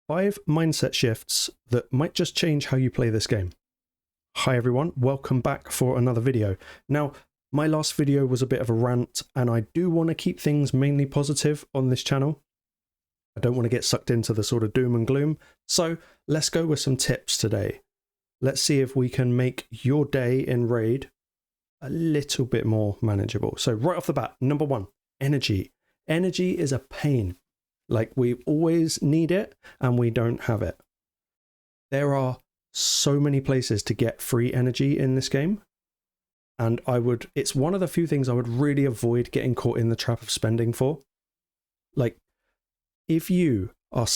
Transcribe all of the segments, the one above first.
5 mindset shifts that might just change how you play this game. Hi everyone, welcome back for another video. Now, my last video was a bit of a rant, and I do want to keep things mainly positive on this channel. I don't want to get sucked into the sort of doom and gloom, so let's go with some tips today. Let's see if we can make your day in Raid a little bit more manageable. So right off the bat, number 1, energy. Energy is a pain. Like, we always need it and we don't have it. There are so many places to get free energy in this game, and it's one of the few things I would really avoid getting caught in the trap of spending for. Like, if you are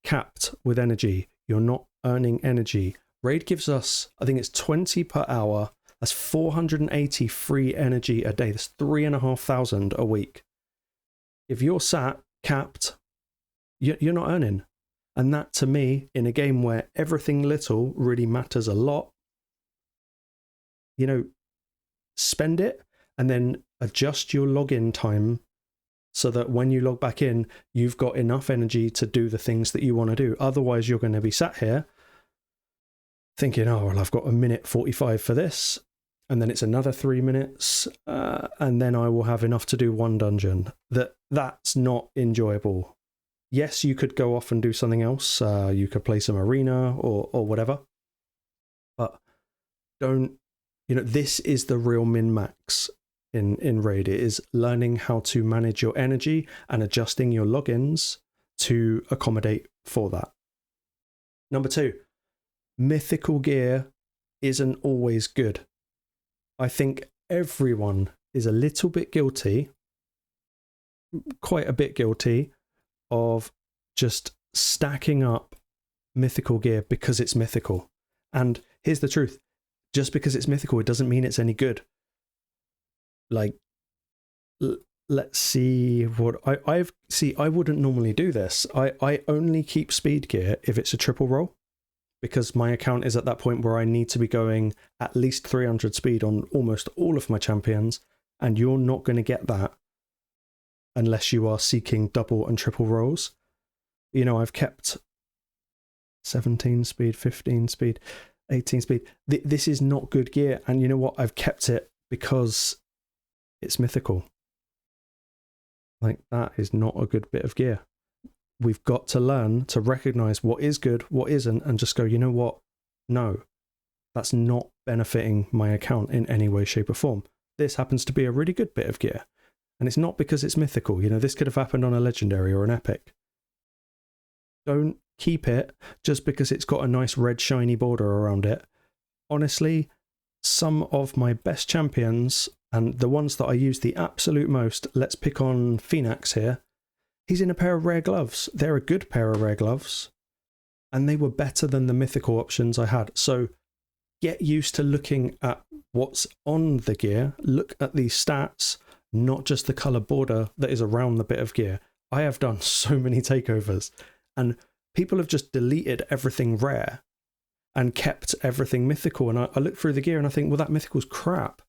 capped with energy, you're not earning energy. Raid gives us, I think it's 20 per hour. That's 480 free energy a day. That's 3,500 a week. If you're capped, you're not earning. And that, to me, in a game where everything little really matters a lot, spend it and then adjust your login time so that when you log back in, you've got enough energy to do the things that you want to do. Otherwise, you're going to be sat here thinking, oh, well, I've got 1:45 for this, and then it's another 3 minutes, and then I will have enough to do one dungeon. That's not enjoyable. Yes, you could go off and do something else. You could play some arena or whatever. But this is the real min-max in Raid. It is learning how to manage your energy and adjusting your logins to accommodate for that. Number 2, mythical gear isn't always good. I think everyone is a little bit guilty, quite a bit guilty, of just stacking up mythical gear because it's mythical. And here's the truth. Just because it's mythical, it doesn't mean it's any good. Like, let's see what I wouldn't normally do this. I only keep speed gear if it's a triple roll, because my account is at that point where I need to be going at least 300 speed on almost all of my champions, and you're not going to get that unless you are seeking double and triple rolls. I've kept 17 speed, 15 speed, 18 speed. This is not good gear, and you know what? I've kept it because it's mythical. Like, that is not a good bit of gear. We've got to learn to recognize what is good, what isn't, and just go, you know what? No, that's not benefiting my account in any way, shape, or form. This happens to be a really good bit of gear. And it's not because it's mythical. This could have happened on a legendary or an epic. Don't keep it just because it's got a nice red shiny border around it. Honestly, some of my best champions, and the ones that I use the absolute most, let's pick on Phoenix here. He's in a pair of rare gloves. They're a good pair of rare gloves, and they were better than the mythical options I had. So get used to looking at what's on the gear. Look at these stats, not just the color border that is around the bit of gear. I have done so many takeovers, and people have just deleted everything rare and kept everything mythical. And I look through the gear and I think, well, that mythical's crap.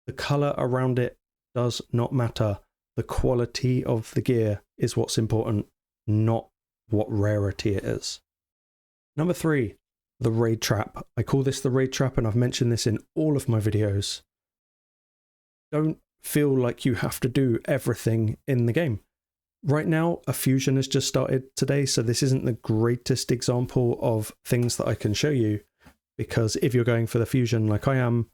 The color around it does not matter. The quality of the gear is what's important, not what rarity it is. Number 3, the raid trap. I call this the raid trap, and I've mentioned this in all of my videos. Don't feel like you have to do everything in the game. Right now, a fusion has just started today, so this isn't the greatest example of things that I can show you, because if you're going for the fusion like I am,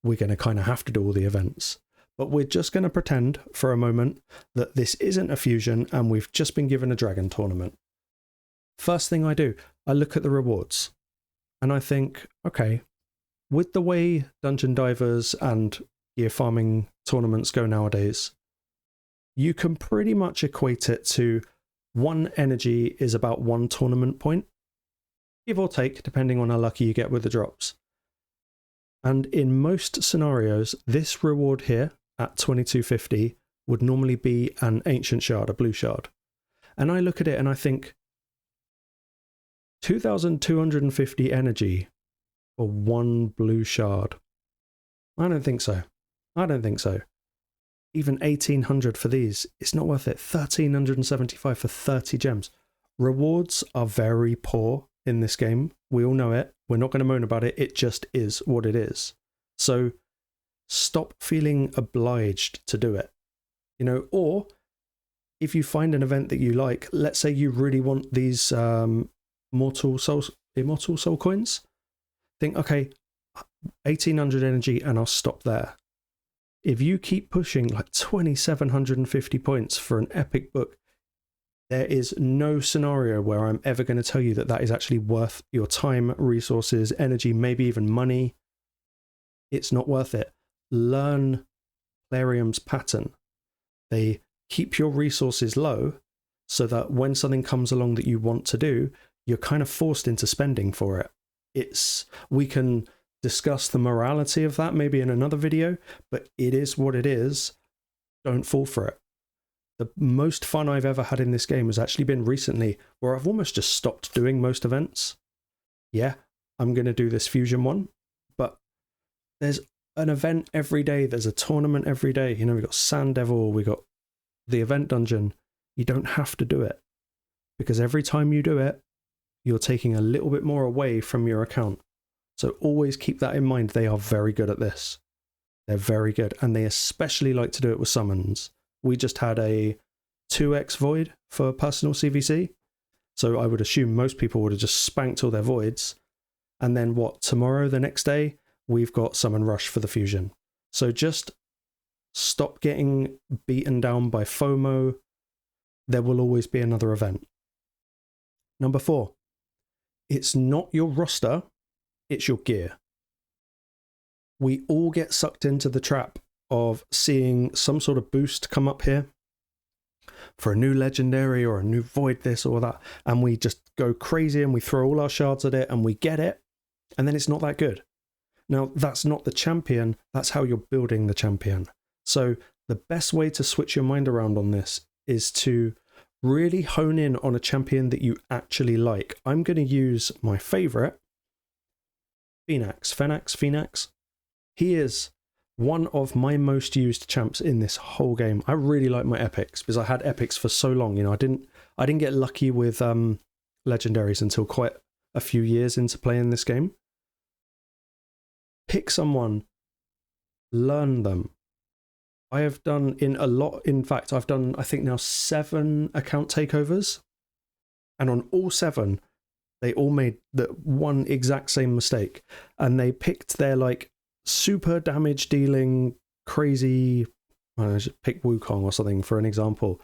we're going to kind of have to do all the events. But we're just going to pretend for a moment that this isn't a fusion and we've just been given a dragon tournament. First thing I do, I look at the rewards and I think, okay, with the way dungeon divers and gear farming tournaments go nowadays, you can pretty much equate it to 1 energy is about 1 tournament point, give or take, depending on how lucky you get with the drops. And in most scenarios, this reward here at 2250 would normally be an ancient shard, a blue shard. And I look at it and I think, 2,250 energy for 1 blue shard. I don't think so. I don't think so. Even 1,800 for these, it's not worth it. 1,375 for 30 gems. Rewards are very poor in this game. We all know it. We're not going to moan about it. It just is what it is. So stop feeling obliged to do it. You know, or if you find an event that you like, let's say you really want these immortal soul coins, think, okay, 1800 energy and I'll stop there. If you keep pushing like 2750 points for an epic book, there is no scenario where I'm ever going to tell you that that is actually worth your time, resources, energy, maybe even money. It's not worth it. Learn Plarium's pattern. They keep your resources low so that when something comes along that you want to do, you're kind of forced into spending for it. We can discuss the morality of that maybe in another video, but it is what it is. Don't fall for it. The most fun I've ever had in this game has actually been recently, where I've almost just stopped doing most events. Yeah, I'm going to do this fusion one, but there's an event every day. There's a tournament every day. You know, we've got Sand Devil, we got the event dungeon. You don't have to do it, because every time you do it, you're taking a little bit more away from your account. So always keep that in mind. They are very good at this. They're very good, and they especially like to do it with summons. We just had a 2x void for personal CVC. So I would assume most people would have just spanked all their voids. And then tomorrow, the next day, we've got Summon Rush for the fusion. So just stop getting beaten down by FOMO. There will always be another event. Number 4, it's not your roster, it's your gear. We all get sucked into the trap of seeing some sort of boost come up here for a new legendary or a new void this or that, and we just go crazy and we throw all our shards at it and we get it, and then it's not that good. Now, that's not the champion, that's how you're building the champion. So the best way to switch your mind around on this is to really hone in on a champion that you actually like. I'm going to use my favorite, Phoenix. He is one of my most used champs in this whole game. I really like my epics because I had epics for so long. You know, I didn't get lucky with legendaries until quite a few years into playing this game. Pick someone, learn them. I have done in fact, I've done, I think now 7 account takeovers, and on all 7, they all made the one exact same mistake, and they picked their like super damage dealing crazy, I don't know, just pick Wukong or something for an example,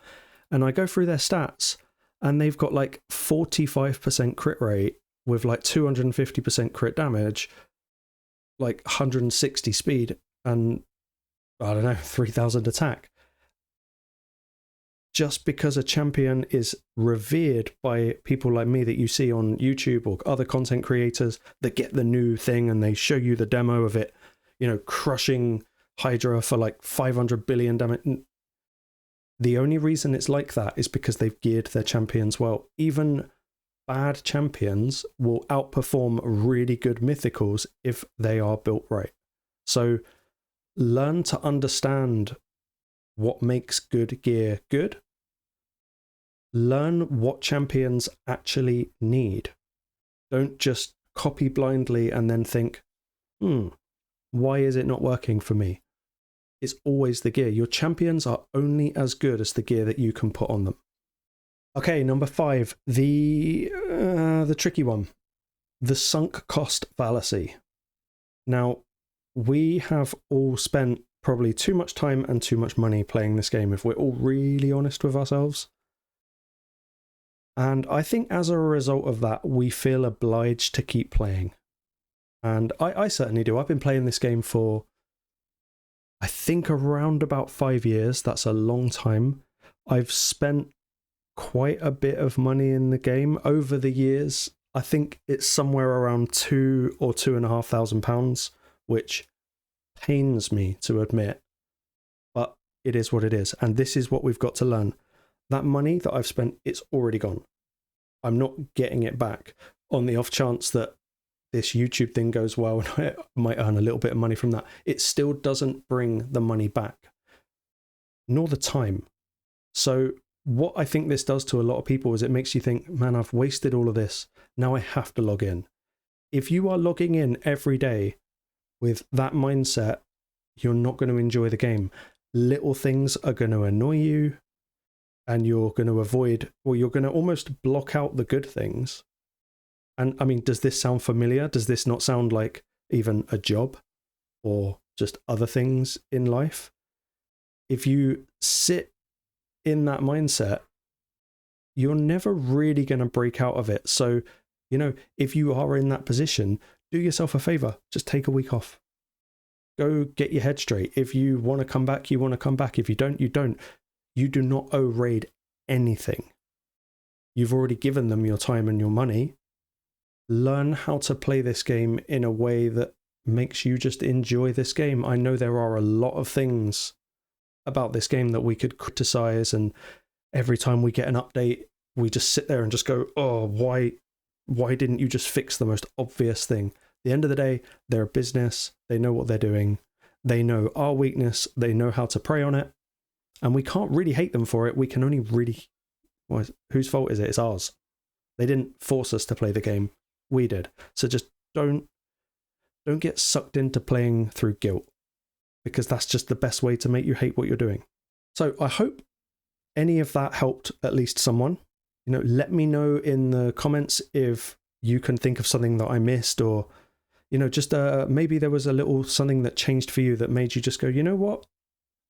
and I go through their stats and they've got like 45% crit rate with like 250% crit damage, like 160 speed, and I don't know, 3000 attack. Just because a champion is revered by people like me that you see on YouTube or other content creators that get the new thing and they show you the demo of it, you know, crushing Hydra for like 500 billion damage. The only reason it's like that is because they've geared their champions well. Even bad champions will outperform really good mythicals if they are built right. So learn to understand what makes good gear good. Learn what champions actually need. Don't just copy blindly and then think, why is it not working for me? It's always the gear. Your champions are only as good as the gear that you can put on them. Okay, number 5, the tricky one, the sunk cost fallacy. Now, we have all spent probably too much time and too much money playing this game, if we're all really honest with ourselves. And I think as a result of that, we feel obliged to keep playing. And I certainly do. I've been playing this game for, I think, around about 5 years. That's a long time. I've spent quite a bit of money in the game over the years. I think it's somewhere around £2,000 or £2,500, which pains me to admit, but it is what it is. And this is what we've got to learn. That money that I've spent, it's already gone. I'm not getting it back. On the off chance that this YouTube thing goes well and I might earn a little bit of money from that, it still doesn't bring the money back, nor the time. So what I think this does to a lot of people is it makes you think, man, I've wasted all of this. Now I have to log in. If you are logging in every day with that mindset, you're not going to enjoy the game. Little things are going to annoy you, and you're going to avoid, or you're going to almost block out the good things. And I mean, does this sound familiar? Does this not sound like even a job or just other things in life? If you sit in that mindset, you're never really going to break out of it. So, you know, if you are in that position, do yourself a favor, just take a week off. Go get your head straight. If you want to come back, you want to come back. If you don't, you don't. You do not owe Raid anything. You've already given them your time and your money. Learn how to play this game in a way that makes you just enjoy this game. I know there are a lot of things about this game that we could criticize, and every time we get an update, we just sit there and just go, oh, why didn't you just fix the most obvious thing? At the end of the day, they're a business. They know what they're doing. They know our weakness. They know how to prey on it. And we can't really hate them for it. We can only really... Well, whose fault is it? It's ours. They didn't force us to play the game. We did. So just don't get sucked into playing through guilt, because that's just the best way to make you hate what you're doing. So I hope any of that helped at least someone. You know, let me know in the comments if you can think of something that I missed, or, you know, just maybe there was a little something that changed for you that made you just go, you know what?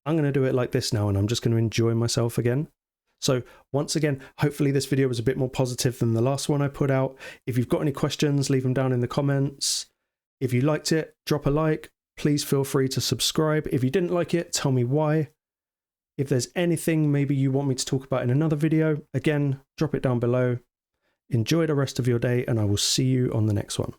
I'm going to do it like this now, and I'm just going to enjoy myself again. So once again, hopefully this video was a bit more positive than the last one I put out. If you've got any questions, leave them down in the comments. If you liked it, drop a like. Please feel free to subscribe. If you didn't like it, tell me why. If there's anything maybe you want me to talk about in another video, again, drop it down below. Enjoy the rest of your day, and I will see you on the next one.